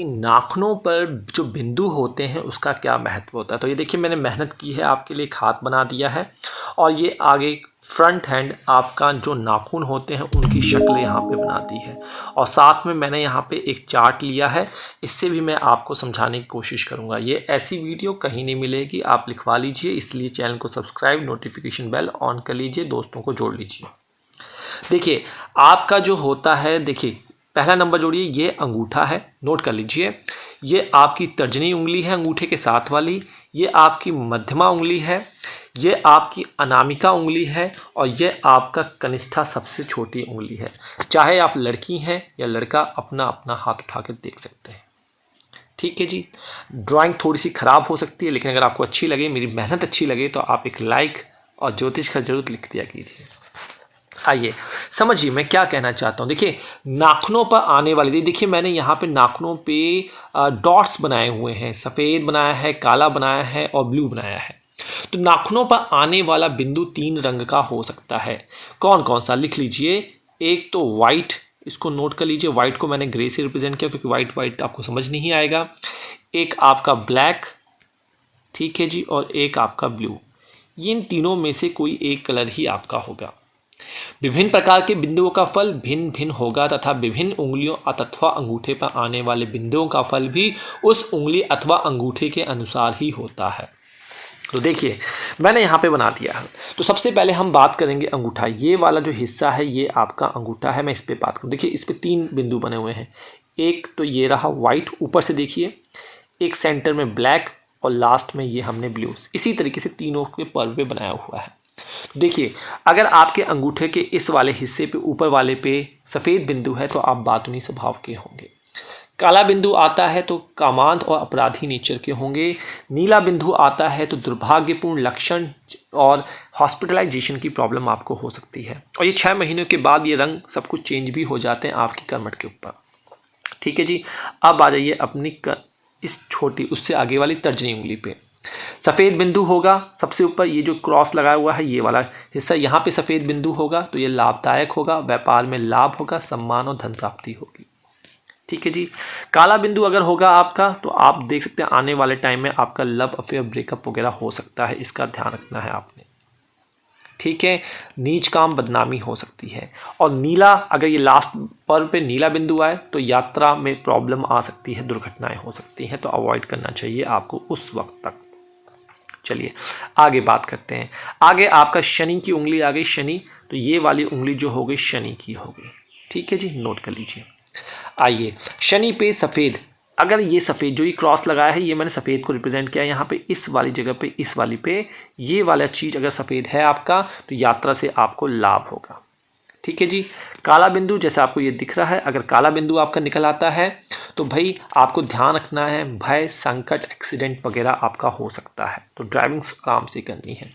कि नाखूनों पर जो बिंदु होते हैं उसका क्या महत्व होता है। तो ये देखिए मैंने मेहनत की है, आपके लिए एक हाथ बना दिया है और ये आगे फ्रंट हैंड आपका जो नाखून होते हैं उनकी शक्ल यहाँ पे बना दी है और साथ में मैंने यहाँ पे एक चार्ट लिया है, इससे भी मैं आपको समझाने की कोशिश करूँगा। ये ऐसी वीडियो कहीं नहीं मिलेगी, आप लिखवा लीजिए, इसलिए चैनल को सब्सक्राइब, नोटिफिकेशन बेल ऑन कर लीजिए, दोस्तों को जोड़ लीजिए। देखिए आपका जो होता है, देखिए पहला नंबर जोड़िए, ये अंगूठा है, नोट कर लीजिए। ये आपकी तर्जनी उंगली है अंगूठे के साथ वाली, ये आपकी मध्यमा उंगली है, ये आपकी अनामिका उंगली है और ये आपका कनिष्ठा सबसे छोटी उंगली है। चाहे आप लड़की हैं या लड़का, अपना अपना हाथ उठा के देख सकते हैं। ठीक है जी। ड्राइंग थोड़ी सी ख़राब हो सकती है, लेकिन अगर आपको अच्छी लगे, मेरी मेहनत अच्छी लगे, तो आप एक लाइक और ज्योतिष का जरूर लिख दिया कीजिए। आइए समझिए मैं क्या कहना चाहता हूँ। देखिए नाखूनों पर आने वाली, देखिए मैंने यहाँ पे नाखूनों पे डॉट्स बनाए हुए हैं, सफ़ेद बनाया है, काला बनाया है और ब्लू बनाया है। तो नाखूनों पर आने वाला बिंदु 3 रंग का हो सकता है। कौन कौन सा, लिख लीजिए। एक तो वाइट, इसको नोट कर लीजिए, वाइट को मैंने ग्रे से रिप्रेजेंट किया क्योंकि वाइट वाइट आपको समझ नहीं आएगा। एक आपका ब्लैक, ठीक है जी, और एक आपका ब्लू। इन तीनों में से कोई एक कलर ही आपका होगा। विभिन्न प्रकार के बिंदुओं का फल भिन्न भिन्न होगा तथा विभिन्न उंगलियों अथवा अंगूठे पर आने वाले बिंदुओं का फल भी उस उंगली अथवा अंगूठे के अनुसार ही होता है। तो देखिए मैंने यहाँ पे बना दिया है। तो सबसे पहले हम बात करेंगे अंगूठा, ये वाला जो हिस्सा है ये आपका अंगूठा है। मैं इस पर बात करूँ, देखिए इस पर 3 बिंदु बने हुए हैं। एक तो ये रहा वाइट, ऊपर से देखिए, एक सेंटर में ब्लैक और लास्ट में ये हमने ब्लू। इसी तरीके से तीनों के पर्व पे बनाया हुआ है। देखिए अगर आपके अंगूठे के इस वाले हिस्से पे, ऊपर वाले पे सफ़ेद बिंदु है तो आप बातूनी स्वभाव के होंगे। काला बिंदु आता है तो कामांध और अपराधी नेचर के होंगे। नीला बिंदु आता है तो दुर्भाग्यपूर्ण लक्षण और हॉस्पिटलाइजेशन की प्रॉब्लम आपको हो सकती है। और ये 6 महीनों के बाद ये रंग सब कुछ चेंज भी हो जाते हैं आपकी करमट के ऊपर। ठीक है जी। अब आ जाइए अपनी इस छोटी, उससे आगे वाली तर्जनी उंगली पे। सफ़ेद बिंदु होगा सबसे ऊपर, ये जो क्रॉस लगाया हुआ है ये वाला हिस्सा, यहाँ पे सफ़ेद बिंदु होगा तो ये लाभदायक होगा, व्यापार में लाभ होगा, सम्मान और धन प्राप्ति होगी। ठीक है जी। काला बिंदु अगर होगा आपका तो आप देख सकते हैं आने वाले टाइम में आपका लव अफेयर, ब्रेकअप वगैरह हो सकता है, इसका ध्यान रखना है आपने। ठीक है। नीच काम, बदनामी हो सकती है। और नीला, अगर ये लास्ट पर्व पे नीला बिंदु आए तो यात्रा में प्रॉब्लम आ सकती है, दुर्घटनाएं हो सकती हैं, तो अवॉइड करना चाहिए आपको उस वक्त तक। चलिए आगे बात करते हैं। आगे आपका शनि की उंगली आ गई, शनि, तो ये वाली उंगली जो हो गई शनि की हो गई। ठीक है जी, नोट कर लीजिए। आइए शनि पे सफ़ेद, अगर ये सफ़ेद जो ये क्रॉस लगाया है ये मैंने सफ़ेद को रिप्रेजेंट किया यहाँ पे, इस वाली जगह पे, इस वाली पे ये वाला चीज़ अगर सफ़ेद है आपका तो यात्रा से आपको लाभ होगा। ठीक है जी। काला बिंदु जैसे आपको ये दिख रहा है, अगर काला बिंदु आपका निकल आता है तो भाई आपको ध्यान रखना है, भय, संकट, एक्सीडेंट वगैरह आपका हो सकता है, तो ड्राइविंग आराम से करनी है।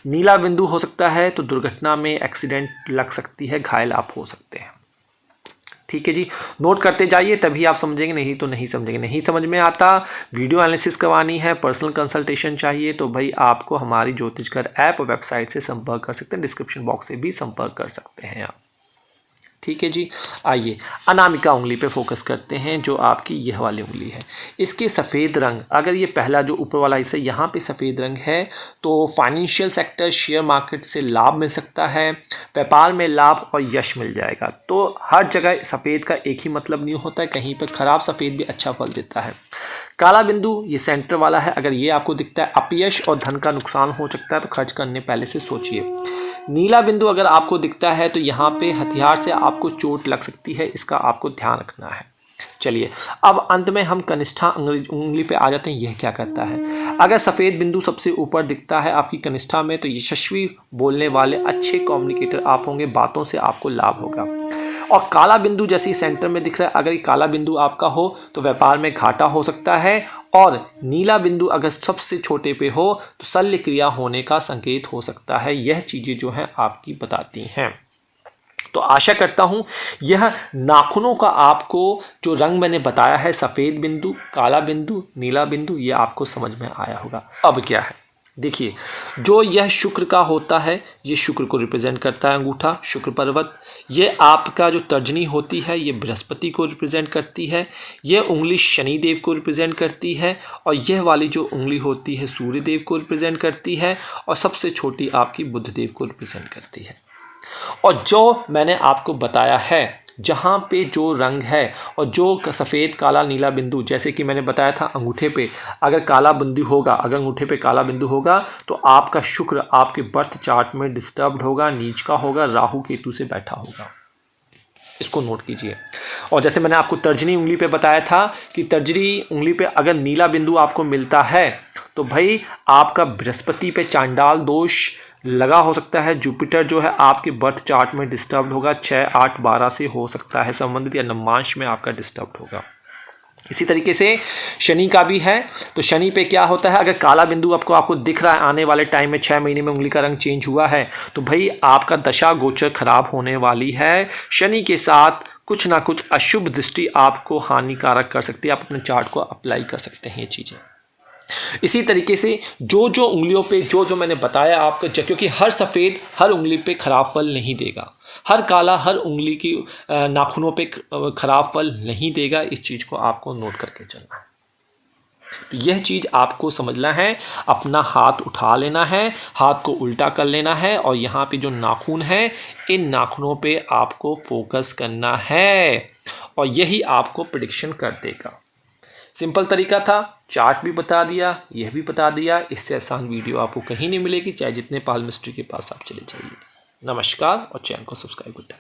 नीला बिंदु हो सकता है तो दुर्घटना में, एक्सीडेंट लग सकती है, घायल आप हो सकते हैं। ठीक है जी, नोट करते जाइए तभी आप समझेंगे, नहीं तो नहीं समझेंगे। नहीं समझ में आता, वीडियो एनालिसिस करवानी है, पर्सनल कंसल्टेशन चाहिए तो भाई आपको हमारी ज्योतिषघर ऐप और वेबसाइट से संपर्क कर सकते हैं, डिस्क्रिप्शन बॉक्स से भी संपर्क कर सकते हैं आप। ठीक है जी। आइए अनामिका उंगली पे फोकस करते हैं, जो आपकी यह वाली उंगली है। इसके सफ़ेद रंग, अगर ये पहला जो ऊपर वाला हिस्सा यहाँ पे सफ़ेद रंग है तो फाइनेंशियल सेक्टर, शेयर मार्केट से लाभ मिल सकता है, व्यापार में लाभ और यश मिल जाएगा। तो हर जगह सफ़ेद का एक ही मतलब नहीं होता है, कहीं पर ख़राब सफ़ेद भी अच्छा फल देता है। काला बिंदु ये सेंटर वाला है, अगर ये आपको दिखता है अपयश और धन का नुकसान हो सकता है, तो खर्च करने पहले से सोचिए। नीला बिंदु अगर आपको दिखता है तो यहाँ पे हथियार से आपको चोट लग सकती है, इसका आपको ध्यान रखना है। चलिए अब अंत में हम कनिष्ठा उंगली पे आ जाते हैं, यह क्या करता है। अगर सफ़ेद बिंदु सबसे ऊपर दिखता है आपकी कनिष्ठा में तो यशस्वी बोलने वाले, अच्छे कम्युनिकेटर आप होंगे, बातों से आपको लाभ होगा। और काला बिंदु जैसे ही सेंटर में दिख रहा है, अगर ये काला बिंदु आपका हो तो व्यापार में घाटा हो सकता है। और नीला बिंदु अगर सबसे छोटे पे हो तो शल्य क्रिया होने का संकेत हो सकता है। यह चीज़ें जो हैं आपकी बताती हैं। तो आशा करता हूँ यह नाखूनों का आपको जो रंग मैंने बताया है, सफ़ेद बिंदु, काला बिंदु, नीला बिंदु, ये आपको समझ में आया होगा। अब क्या है, देखिए, जो यह शुक्र का होता है, ये शुक्र को रिप्रेजेंट करता है अंगूठा, शुक्र पर्वत। ये आपका जो तर्जनी होती है, ये बृहस्पति को रिप्रेजेंट करती है। ये उंगली शनि देव को रिप्रेजेंट करती है। और यह वाली जो उंगली होती है सूर्य देव को रिप्रेजेंट करती है। और सबसे छोटी आपकी बुध देव को रिप्रेजेंट करती है। और जो मैंने आपको बताया है, जहाँ पे जो रंग है और जो सफ़ेद काला नीला बिंदु, जैसे कि मैंने बताया था अंगूठे पे अगर काला बिंदु होगा, अगर अंगूठे पे काला बिंदु होगा तो आपका शुक्र आपके बर्थ चार्ट में डिस्टर्ब्ड होगा, नीच का होगा, राहु केतु से बैठा होगा। इसको नोट कीजिए। और जैसे मैंने आपको तर्जनी उंगली पे बताया था कि तर्जनी उंगली पे अगर नीला बिंदु आपको मिलता है तो भाई आपका बृहस्पति पे चांडाल दोष लगा हो सकता है। जुपिटर जो है आपके बर्थ चार्ट में डिस्टर्ब होगा, 6, 8, 12 से हो सकता है संबंधित, या नवमांश में आपका डिस्टर्ब होगा। इसी तरीके से शनि का भी है। तो शनि पे क्या होता है, अगर काला बिंदु आपको दिख रहा है आने वाले टाइम में 6 महीने में उंगली का रंग चेंज हुआ है तो भाई आपका दशा गोचर खराब होने वाली है। शनि के साथ कुछ ना कुछ अशुभ दृष्टि आपको हानिकारक कर सकती है। आप अपने चार्ट को अप्लाई कर सकते हैं ये चीज़ें। इसी तरीके से जो जो उंगलियों पे जो मैंने बताया आपको, क्योंकि हर सफ़ेद हर उंगली पे खराब फल नहीं देगा, हर काला हर उंगली की नाखूनों पे खराब फल नहीं देगा। इस चीज़ को आपको नोट करके चलना है। तो यह चीज़ आपको समझना है। अपना हाथ उठा लेना है, हाथ को उल्टा कर लेना है और यहाँ पे जो नाखून है इन नाखूनों पे आपको फोकस करना है और यही आपको प्रेडिक्शन कर देगा। सिंपल तरीका था, चार्ट भी बता दिया, यह भी बता दिया। इससे आसान वीडियो आपको कहीं नहीं मिलेगी, चाहे जितने पाल मिस्ट्री के पास आप चले जाइए। नमस्कार और चैनल को सब्सक्राइब कर दें।